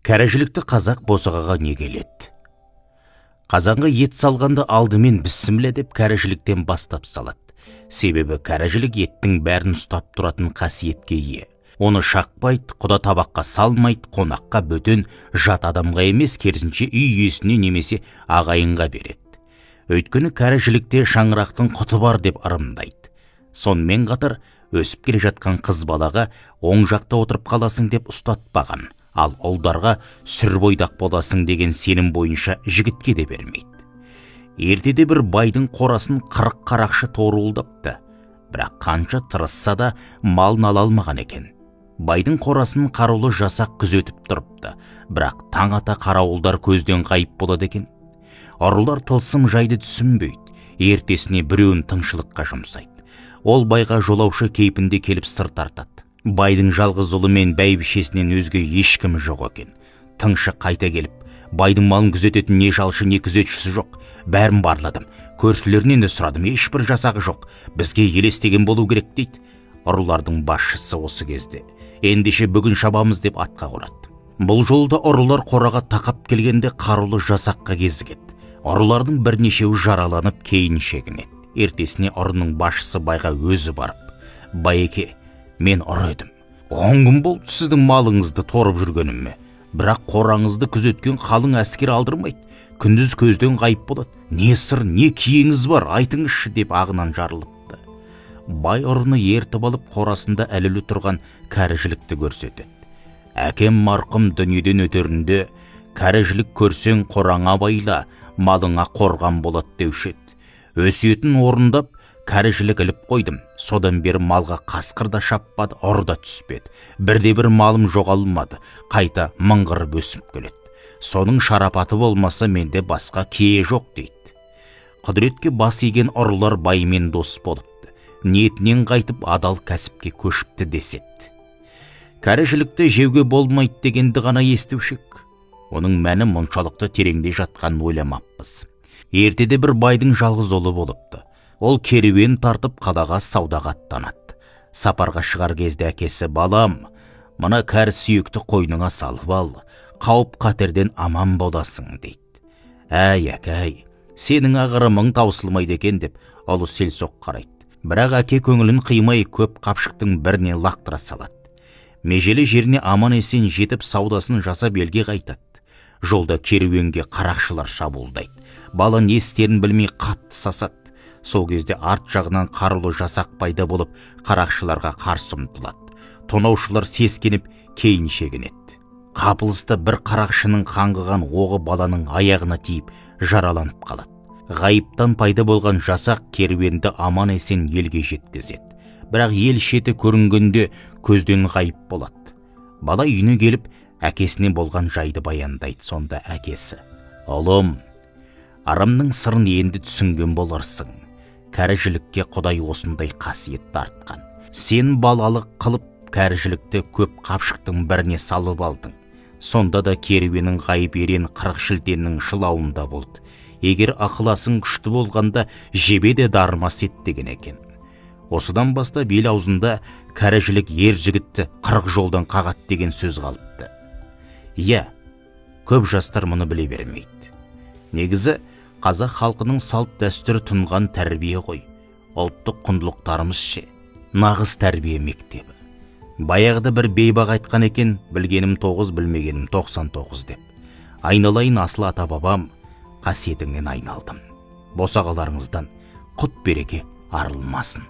Кәрәжілікті қазақ босағаға не келеді? Қазанға ет салғанды алдымен бісміллә деп кәрәжіліктен бастап салады. Себебі кәрәжілік еттің бәрін ұстап тұратын қасиетке ие. Оны шақпайды, құда табаққа салмайды, қонаққа бөтен жат адамға емес, керісінше үй иесіне немесе ағайынға береді. Өйткені кәрәжілікте шаңырақтың құты бар деп ырымдайды. Сонымен қатар өсіп келе жатқан қыз балаға оң жақта отырып қаласың деп ұстатпаған, ал ұлдарға сүр бойдақ боласың деген сенім бойынша жігітке де бермейді. Ертеде бір байдың қорасын 40 қарақшы торуылдапты, бірақ қанша тырысса да малын ала алмаған екен. Байдың қорасын қарулы жасақ күзетіп тұрыпты, бірақ таң ата қарауылдар көзден ғайып болады екен. Ұрылар тылсым жайды түсінбейді, ертесіне біреуін тыңшылыққа жұмсайды. Ол байға жолаушы кейпінде келіп сыр тартады. Байдың жалғыз ұлы мен бәйбішесінен өзге ешкім жоқ екен. Тыңшы қайта келіп, байдың малын күзететін не жалшы не күзетшісі жоқ. Бәрін барладым, көршілерінен де сұрадым, ешбір жасағы жоқ. Бізге елестеген болу керек дейді. Ұрылардың басшысы осы кезде ендеше бүгін шабамыз деп атқа қорады. Бұл жолда ұрылар қораға тақап келгенде қарулы жасаққа кезігеді. Ұрылардың бірнешеуі жараланып кейін шегінеді. Ертесіне ұрының басшысы байға өзі барып: «Байеке, мен ұры едім. 10 күн болды сіздің малыңызды торып жүргеніме. Бірақ қораңызды күзеткен қалың әскер алдырмайды. Күндіз көзден ғайып болады. Не сыр, не киеңіз бар, айтыңызшы» деп ағынан жарылыпты. Бай ұрыны ертіп алып қорасында әлілі тұрған кәріжілікті көрсетеді. «Әкем марқұм дүниеден өтерінде, кәріжілік көрсең қораңа байла, малыңа қорған болады деуші еді. Өсиетін орындап, кәріжілік іліп қойдым. Содан бері малға қасқыр да шаппады, ұры да түспеді. Бірде-бір малым жоғалмады, қайта мыңғырып өсіп келеді. Соның шарапаты болмаса менде басқа кие жоқ» дейді. Құдіретке бас иген ұрылар баймен дос болыпты. Ниетінен қайтып адал кәсіпке көшіпті деседі. Кәріжілікті жеуге болмайды дегенді ғана естушік. Оның мәні мұншалықты тереңде жатқанын ойламаппыз. Ертеде бір байдың жалғыз ұлы болыпты. Ол керуен тартып қалаға саудаға аттанады. Сапарға шығар кезде әкесі: «Балам, мына кәрі сүйекті қойныңа салып ал, қауіп қатерден аман боласың» дейді. «Әй, әкәй, сенің ағырымың таусылмайды екен» деп ұлы селсоқ қарайды. Бірақ әке көңілін қимай көп қапшықтың біріне лақтыра салады. Межелі жеріне аман есен жетіп саудасын жасап елге қайтады. Жолда керуенге қарақшылар шабуылдайды. Бала не істерін білмей қатты сасады. Сол кезде арт жағынан қарулы жасақ пайда болып, қарақшыларға қарсы ұмтылады. Тонаушылар сескеніп кейін шегінеді. Қапылыста бір қарақшының қаңғыған оғы баланың аяғына тиіп жараланып қалады. Ғайыптан пайда болған жасақ керуенді аман есен елге жеткізеді. Бірақ ел шеті көрінгенде көзден ғайып болады. Бала үйіне келіп әкесіне болған жайды баяндайды. Сонда әкесі: «Ұлым, арамның сырын енді түсінген боларсың. Кәріжілікке Құдай осындай қасиет артқан. Сен балалық қылып кәріжілікті көп қапшықтың біріне салып алдың. Сонда да керуенің ғайып ерен 40 шілтеннің шылауында болды. Егер ақыласың күшті болғанда жебе де дарымас ет» деген екен. Осыдан бастап ел аузында кәріжілік ер жігітті 40 жолдан қағат деген сөз қалыпты. Иә, көп жастар мұны біле бермейді. Негізі қазақ халқының салт дәстүрі тұнған тәрбие ғой. Ұлттық құндылықтарымыз ше, нағыз тәрбие мектебі. Баяғыда бір бейбақ айтқан екен: «Білгенім 9, білмегенім 99» деп. Айналайын асыл ата бабам, қасиетіңнен айналдым. Босағаларыңыздан құт береке арылмасын.